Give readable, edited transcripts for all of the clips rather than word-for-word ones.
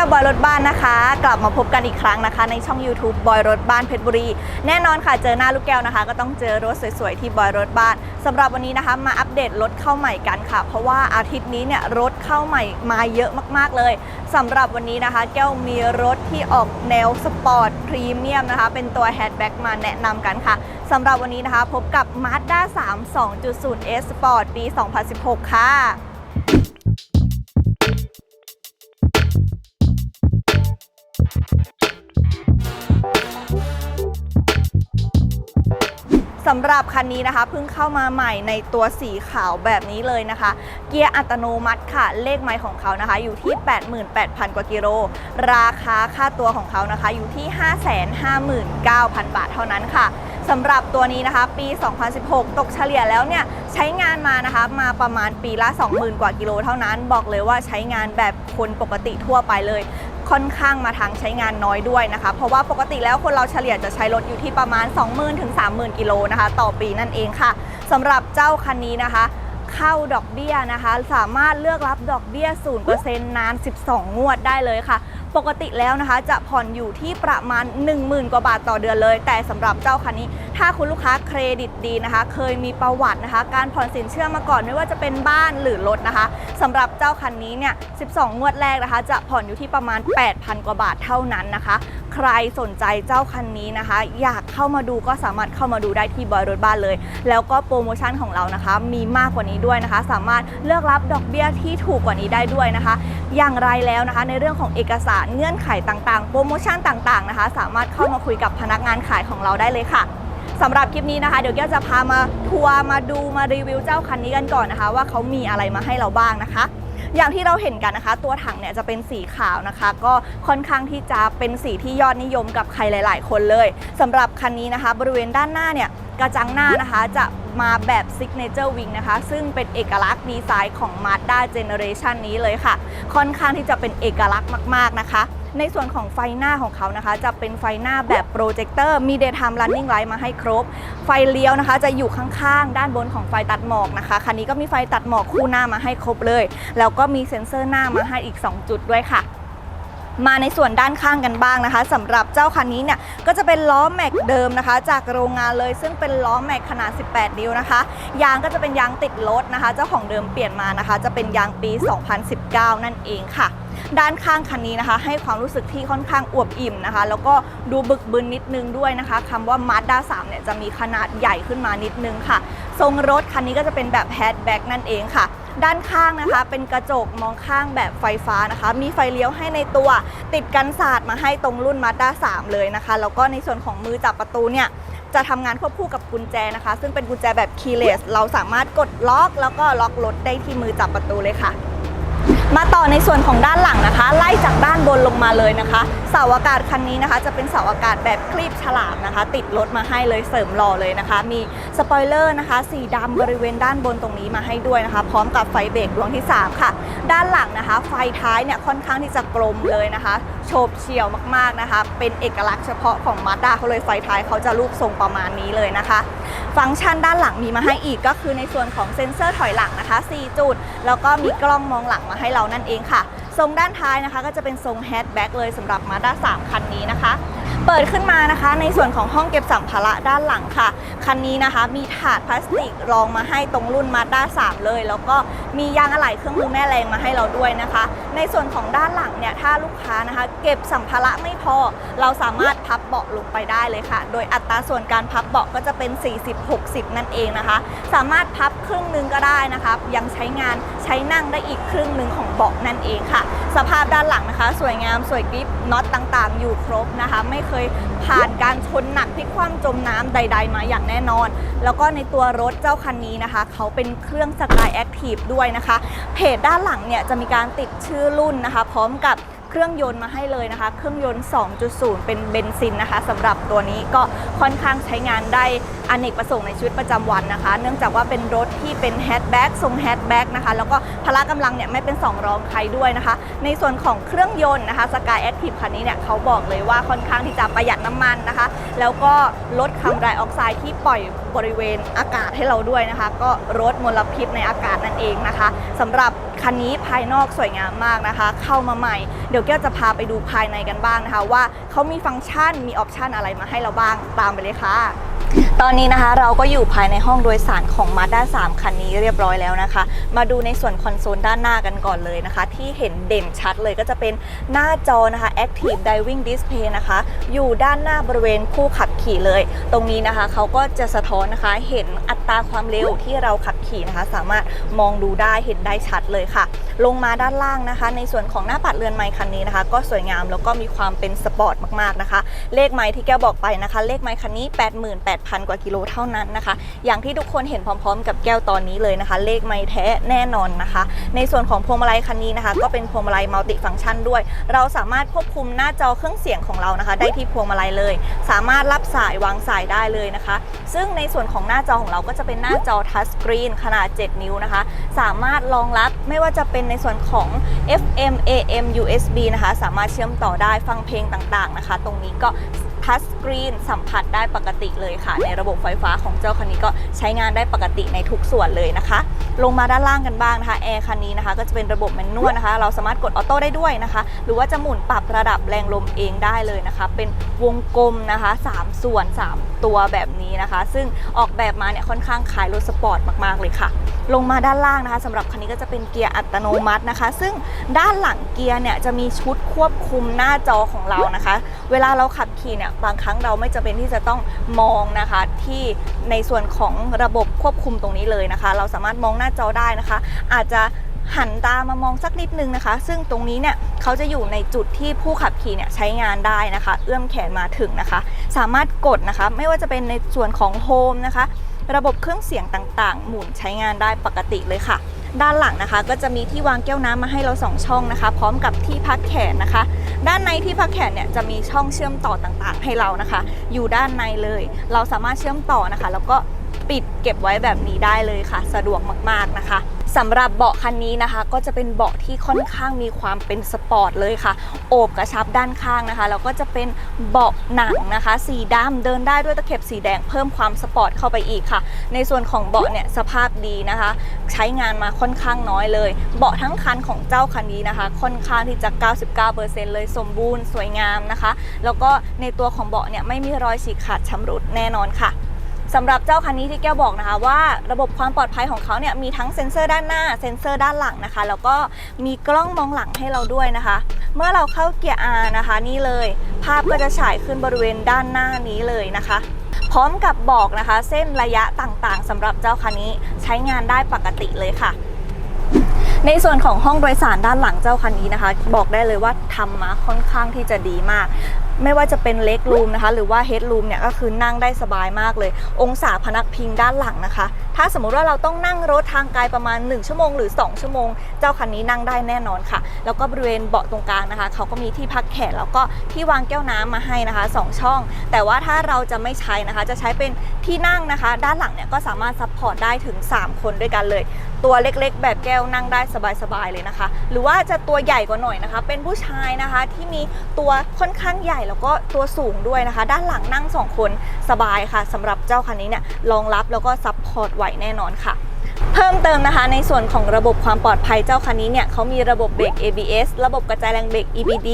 วบอยรถบ้านนะคะกลับมาพบกันอีกครั้งนะคะในช่อง YouTube บอยรถบ้านเพชรบุรีแน่นอนค่ะเจอหน้าลูกแก้วนะคะก็ต้องเจอรถสวยๆที่บอยรถบ้านสำหรับวันนี้นะคะมาอัปเดตรถเข้าใหม่กันค่ะเพราะว่าอาทิตย์นี้เนี่ยรถเข้าใหม่มาเยอะมากๆเลยสำหรับวันนี้นะคะแก้วมีรถที่ออกแนวสปอร์ตพรีเมียมนะคะเป็นตัวแฮชแบ็กมาแนะนำกันค่ะสำหรับวันนี้นะคะพบกับ Mazda 3 2.0 S Sport ปี 2016 ค่ะสำหรับคันนี้นะคะเพิ่งเข้ามาใหม่ในตัวสีขาวแบบนี้เลยนะคะเกียร์อัตโนมัติค่ะเลขไมล์ของเขานะคะอยู่ที่ 88,000 กว่ากิโลราคาค่าตัวของเขานะคะอยู่ที่ 559,000 บาทเท่านั้นค่ะสำหรับตัวนี้นะคะปี 2016 ตกเฉลี่ยแล้วเนี่ยใช้งานมานะคะมาประมาณปีละ 20,000 กว่ากิโลเท่านั้นบอกเลยว่าใช้งานแบบคนปกติทั่วไปเลยค่อนข้างมาทางใช้งานน้อยด้วยนะคะเพราะว่าปกติแล้วคนเราเฉลี่ยจะใช้รถอยู่ที่ประมาณ 20,000 ถึง 30,000 กิโลนะคะต่อปีนั่นเองค่ะสำหรับเจ้าคันนี้นะคะเข้าดอกเบี้ยนะคะสามารถเลือกรับดอกเบี้ย 0% นาน 12 งวดได้เลยค่ะปกติแล้วนะคะจะผ่อนอยู่ที่ประมาณ 10,000 กว่าบาทต่อเดือนเลยแต่สำหรับเจ้าคันนี้ถ้าคุณลูกค้าเครดิตดีนะคะเคยมีประวัตินะคะการผ่อนสินเชื่อมาก่อนไม่ว่าจะเป็นบ้านหรือรถนะคะสำหรับเจ้าคันนี้เนี่ย 12 งวดแรกนะคะจะผ่อนอยู่ที่ประมาณ 8,000 กว่าบาทเท่านั้นนะคะใครสนใจเจ้าคันนี้นะคะอยากเข้ามาดูก็สามารถเข้ามาดูได้ที่บอยรถบ้านเลยแล้วก็โปรโมชั่นของเรานะคะมีมากกว่านี้ด้วยนะคะสามารถเลือกรับดอกเบี้ยที่ถูกกว่านี้ได้ด้วยนะคะอย่างไรแล้วนะคะในเรื่องของเอกสารเงื่อนไขต่างๆโปรโมชั่นต่างๆนะคะสามารถเข้ามาคุยกับพนักงานขายของเราได้เลยค่ะสำหรับคลิปนี้นะคะเดี๋ยวแก้วจะพามาทัวร์มาดูมารีวิวเจ้าคันนี้กันก่อนนะคะว่าเขามีอะไรมาให้เราบ้างนะคะอย่างที่เราเห็นกันนะคะตัวถังเนี่ยจะเป็นสีขาวนะคะก็ค่อนข้างที่จะเป็นสีที่ยอดนิยมกับใครหลายๆคนเลยสำหรับคันนี้นะคะบริเวณด้านหน้าเนี่ยกระจังหน้านะคะจะมาแบบ Signature Wing นะคะซึ่งเป็นเอกลักษณ์ดีไซน์ของ Mazda Generation นี้เลยค่ะค่อนข้างที่จะเป็นเอกลักษณ์มากๆนะคะในส่วนของไฟหน้าของเขานะคะจะเป็นไฟหน้าแบบโปรเจคเตอร์มี Daytime Running Light มาให้ครบไฟเลี้ยวนะคะจะอยู่ข้างๆด้านบนของไฟตัดหมอกนะคะคันนี้ก็มีไฟตัดหมอกคู่หน้ามาให้ครบเลยแล้วก็มีเซ็นเซอร์หน้ามาให้อีก2จุดด้วยค่ะมาในส่วนด้านข้างกันบ้างนะคะสำหรับเจ้าคันนี้เนี่ยก็จะเป็นล้อแม็กเดิมนะคะจากโรงงานเลยซึ่งเป็นล้อแม็กขนาด 18 นิ้วนะคะยางก็จะเป็นยางติดรถนะคะเจ้าของเดิมเปลี่ยนมานะคะจะเป็นยางปี 2019 นั่นเองค่ะด้านข้างคันนี้นะคะให้ความรู้สึกที่ค่อนข้างอวบอิ่มนะคะแล้วก็ดูบึกบึนนิดนึงด้วยนะคะคำว่า Mazda 3 เนี่ยจะมีขนาดใหญ่ขึ้นมานิดนึงค่ะทรงรถคันนี้ก็จะเป็นแบบแฮชแบ็กนั่นเองค่ะด้านข้างนะคะเป็นกระจกมองข้างแบบไฟฟ้านะคะมีไฟเลี้ยวให้ในตัวติดกันศาสตร์มาให้ตรงรุ่น Mazda 3 เลยนะคะแล้วก็ในส่วนของมือจับประตูเนี่ยจะทำงานควบคู่กับกุญแจนะคะซึ่งเป็นกุญแจแบบ keyless เราสามารถกดล็อกแล้วก็ล็อกรถได้ที่มือจับประตูเลยค่ะมาต่อในส่วนของด้านหลังนะคะไล่จากด้านบนลงมาเลยนะคะเสาอากาศคันนี้นะคะจะเป็นเสาอากาศแบบคลีบฉลามนะคะติดรถมาให้เลยเสริมหล่อเลยนะคะมีสปอยเลอร์นะคะสีดำบริเวณด้านบนตรงนี้มาให้ด้วยนะคะพร้อมกับไฟเบรกดวงที่3ค่ะด้านหลังนะคะไฟท้ายเนี่ยค่อนข้างที่จะกลมเลยนะคะโฉบเฉี่ยวมากๆนะคะเป็นเอกลักษณ์เฉพาะของ Mazda เขาเลยไฟท้ายเขาจะรูปทรงประมาณนี้เลยนะคะฟังก์ชันด้านหลังมีมาให้อีกก็คือในส่วนของเซ็นเซอร์ถอยหลังนะคะ4จุดแล้วก็มีกล้องมองหลังมาให้เรานั่นเองค่ะทรงด้านท้ายนะคะก็จะเป็นทรงแฮชแบ็กเลยสำหรับ Mazda 3 คันนี้นะคะเปิดขึ้นมานะคะในส่วนของห้องเก็บสัมภาระด้านหลังค่ะคันนี้นะคะมีถาดพลาสติกรองมาให้ตรงรุ่น Mazda 3 เลยแล้วก็มียางอะไหล่เครื่องมือแม่แรงมาให้เราด้วยนะคะในส่วนของด้านหลังเนี่ยถ้าลูกค้านะคะเก็บสัมภาระไม่พอเราสามารถพับเบาะลงไปได้เลยค่ะโดยอัตราส่วนการพับเบาะก็จะเป็น 40-60 นั่นเองนะคะสามารถพับครึ่งนึงก็ได้นะคะยังใช้งานใช้นั่งได้อีกครึ่งนึงของเบาะนั่นเองค่ะสภาพด้านหลังนะคะสวยงามสวยกริบน็อตต่างๆอยู่ครบนะคะไม่เคยผ่านการชนหนักพลิกคว่ำจมน้ำใดๆมาอย่างแน่นอนแล้วก็ในตัวรถเจ้าคันนี้นะคะเขาเป็นเครื่อง Sky Active ด้วยนะคะเพจด้านหลังเนี่ยจะมีการติดชื่อรุ่นนะคะพร้อมกับเครื่องยนต์มาให้เลยนะคะเครื่องยนต์ 2.0 เป็นเบนซินนะคะสำหรับตัวนี้ก็ค่อนข้างใช้งานได้ อเนกประสงค์ในชีวิตประจำวันนะคะเนื่องจากว่าเป็นรถที่เป็นแฮชแบ็กทรงแฮชแบ็กนะคะแล้วก็พละกำลังเนี่ยไม่เป็น2รองใครด้วยนะคะในส่วนของเครื่องยนต์นะคะ Sky Active คันนี้เนี่ยเขาบอกเลยว่าค่อนข้างที่จะประหยัดน้ำมันนะคะแล้วก็ลดคาร์บอนไดออกไซด์ที่ปล่อยบริเวณอากาศให้เราด้วยนะคะก็ลดมลพิษในอากาศนั่นเองนะคะสำหรับคันนี้ภายนอกสวยงามมากนะคะเข้ามาใหม่เดี๋ยวแก้วจะพาไปดูภายในกันบ้างนะคะว่าเขามีฟังก์ชันมีออปชันอะไรมาให้เราบ้างตามไปเลยค่ะตอนนี้นะคะเราก็อยู่ภายในห้องโดยสารของ Mazda 3 คันนี้เรียบร้อยแล้วนะคะมาดูในส่วนคอนโซลด้านหน้ากันก่อนเลยนะคะที่เห็นเด่นชัดเลยก็จะเป็นหน้าจอนะคะ Active Driving Display นะคะอยู่ด้านหน้าบริเวณผู้ขับขี่เลยตรงนี้นะคะเขาก็จะสะท้อนนะคะเห็นอัตราความเร็วที่เราขับขี่นะคะสามารถมองดูได้เห็นได้ชัดเลยค่ะลงมาด้านล่างนะคะในส่วนของหน้าปัดเรือนไมค์คันนี้นะคะก็สวยงามแล้วก็มีความเป็นสปอร์ตมากๆนะคะเลขไมค์ที่แก้วบอกไปนะคะเลขไมค์คันนี้ 88,000 กว่ากิโลเท่านั้นนะคะอย่างที่ทุกคนเห็นพร้อมๆกับแก้วตอนนี้เลยนะคะเลขไมค์แท้แน่นอนนะคะในส่วนของพวงมาลัยคันนี้นะคะก็เป็นพวงมาลัยมัลติฟังก์ชันด้วยเราสามารถควบคุมหน้าจอเครื่องเสียงของเรานะคะได้ที่พวงมาลัยเลยสามารถรับสายวางสายได้เลยนะคะซึ่งในส่วนของหน้าจอของเราก็จะเป็นหน้าจอทัชสกรีนขนาด7 นิ้วนะคะสามารถรองรับไม่ว่าจะเป็นในส่วนของ FM AM USB นะคะสามารถเชื่อมต่อได้ฟังเพลงต่างๆนะคะตรงนี้ก็ทัชสกรีนสัมผัสได้ปกติเลยค่ะในระบบไฟฟ้าของเจ้าคันนี้ก็ใช้งานได้ปกติในทุกส่วนเลยนะคะลงมาด้านล่างกันบ้างนะคะแอร์คันนี้นะคะก็จะเป็นระบบแมนนวลนะคะเราสามารถกดออโต้ได้ด้วยนะคะหรือว่าจะหมุนปรับระดับแรงลมเองได้เลยนะคะเป็นวงกลมนะคะ3ส่วน3ตัวแบบนี้นะคะซึ่งออกแบบมาเนี่ยค่อนข้างคล้ายรถสปอร์ตมากๆเลยค่ะลงมาด้านล่างนะคะสำหรับคันนี้ก็จะเป็นเกียร์อัตโนมัตินะคะซึ่งด้านหลังเกียร์เนี่ยจะมีชุดควบคุมหน้าจอของเรานะคะเวลาเราขับขี่เนี่ยบางครั้งเราไม่จำเป็นที่จะต้องมองนะคะที่ในส่วนของระบบควบคุมตรงนี้เลยนะคะเราสามารถมองหน้าจอได้นะคะอาจจะหันตามามองสักนิดนึงนะคะซึ่งตรงนี้เนี่ยเขาจะอยู่ในจุดที่ผู้ขับขี่เนี่ยใช้งานได้นะคะเอื้อมแขนมาถึงนะคะสามารถกดนะคะไม่ว่าจะเป็นในส่วนของโฮมนะคะระบบเครื่องเสียงต่างๆหมุนใช้งานได้ปกติเลยค่ะด้านหลังนะคะก็จะมีที่วางแก้วน้ำมาให้เรา2ช่องนะคะพร้อมกับที่พักแขนนะคะด้านในที่พักแขนเนี่ยจะมีช่องเชื่อมต่อต่างๆให้เรานะคะอยู่ด้านในเลยเราสามารถเชื่อมต่อนะคะแล้วก็ปิดเก็บไว้แบบนี้ได้เลยค่ะสะดวกมากๆนะคะสำหรับเบาะคันนี้นะคะก็จะเป็นเบาะที่ค่อนข้างมีความเป็นสปอร์ตเลยค่ะโอบกระชับด้านข้างนะคะแล้วก็จะเป็นเบาะหนังนะคะสีดำเดินได้ด้วยตะเข็บสีแดงเพิ่มความสปอร์ตเข้าไปอีกค่ะในส่วนของเบาะเนี่ยสภาพดีนะคะใช้งานมาค่อนข้างน้อยเลยเบาะทั้งคันของเจ้าคันนี้นะคะค่อนข้างที่จะ 99% เลยสมบูรณ์สวยงามนะคะแล้วก็ในตัวของเบาะเนี่ยไม่มีรอยฉีกขาดชำรุดแน่นอนค่ะสำหรับเจ้าคันนี้ที่แก้วบอกนะคะว่าระบบความปลอดภัยของเขาเนี่ยมีทั้งเซ็นเซอร์ด้านหน้าเซ็นเซอร์ด้านหลังนะคะแล้วก็มีกล้องมองหลังให้เราด้วยนะคะเมื่อเราเข้าเกียร์ R นะคะนี่เลยภาพก็จะฉายขึ้นบริเวณด้านหน้านี้เลยนะคะพร้อมกับบอกนะคะเส้นระยะต่างๆสำหรับเจ้าคันนี้ใช้งานได้ปกติเลยค่ะในส่วนของห้องโดยสารด้านหลังเจ้าคันนี้นะคะบอกได้เลยว่าทำมาค่อนข้างที่จะดีมากไม่ว่าจะเป็นเล็กรูมนะคะหรือว่าเฮดรูมเนี่ยก็คือนั่งได้สบายมากเลยองศาพนักพิงด้านหลังนะคะถ้าสมมุติว่าเราต้องนั่งรถทางไกลประมาณ1ชั่วโมงหรือ2ชั่วโมงเจ้าคันนี้นั่งได้แน่นอนค่ะแล้วก็บริเวณเบาะตรงกลางนะคะเขาก็มีที่พักแขนแล้วก็ที่วางแก้วน้ำมาให้นะคะ2ช่องแต่ว่าถ้าเราจะไม่ใช้นะคะจะใช้เป็นที่นั่งนะคะด้านหลังเนี่ยก็สามารถซัพพอร์ตได้ถึง3คนด้วยกันเลยตัวเล็กๆแบบแก้วนั่งได้สบายๆเลยนะคะหรือว่าจะตัวใหญ่กว่าหน่อยนะคะเป็นผู้ชายนะคะที่มีตัวค่อนข้างใหญ่แล้วก็ตัวสูงด้วยนะคะด้านหลังนั่ง2คนสบายค่ะสำหรับเจ้าคันนี้เนี่ยรองรับแล้วก็ซัพพอร์ตไหวแน่นอนค่ะเพิ่มเติมนะคะในส่วนของระบบความปลอดภัยเจ้าคันนี้เนี่ยเขามีระบบเบรก ABS ระบบกระจายแรงเบรก EBD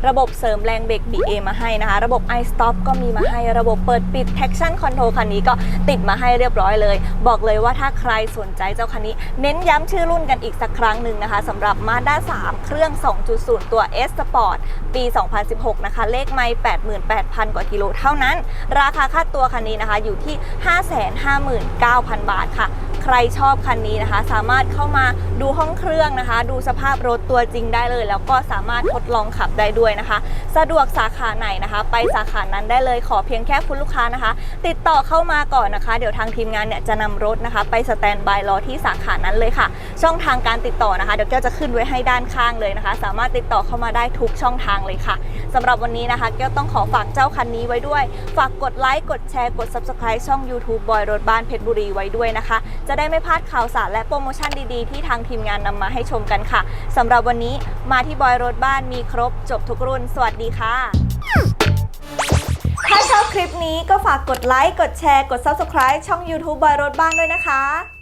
ระบบเสริมแรงเบรก BA มาให้นะคะระบบ iStop ก็มีมาให้ระบบเปิดปิด Traction Control คันนี้ก็ติดมาให้เรียบร้อยเลยบอกเลยว่าถ้าใครสนใจเจ้าคันนี้เน้นย้ำชื่อรุ่นกันอีกสักครั้งหนึ่งนะคะสำหรับ Mazda 3 เครื่อง 2.0 ตัว S Sport ปี 2016 นะคะเลขไมล์ 88,000 กว่ากิโลเท่านั้นราคาค่าตัวคันนี้นะคะอยู่ที่ 559,000 บาทค่ะใค รชอบคันนี้นะคะสามารถเข้ามาดูห้องเครื่องนะคะดูสภาพรถตัวจริงได้เลยแล้วก็สามารถทดลองขับได้ด้วยนะคะสะดวกสาขาไหนนะคะไปสาขานั้นได้เลยขอเพียงแค่คุณลูกค้านะคะติดต่อเข้ามาก่อนนะคะเดี๋ยวทางทีมงานเนี่ยจะนำรถนะคะไปสแตนด์บายรอที่สาขานั้นเลยค่ะช่องทางการติดต่อนะคะเดี๋ยวแก้วจะขึ้นไว้ให้ด้านข้างเลยนะคะสามารถติดต่อเข้ามาได้ทุกช่องทางเลยค่ะสำหรับวันนี้นะคะแก้วต้องขอฝากเจ้าคันนี้ไว้ด้วยฝากกดไลค์กดแชร์กด Subscribe ช่อง YouTube บอยรถบ้านเพชรบุรีไว้ด้วยนะคะจะได้ไม่พลาดข่าวสารและโปรโมชั่นดีๆที่ทางทีมงานนำมาให้ชมกันค่ะสำหรับวันนี้มาที่บอยรถบ้านมีครบจบทุกรุ่นสวัสดีค่ะถ้าชอบคลิปนี้ก็ฝากกดไลค์กดแชร์กด Subscribe ช่อง YouTube บอยรถบ้านด้วยนะคะ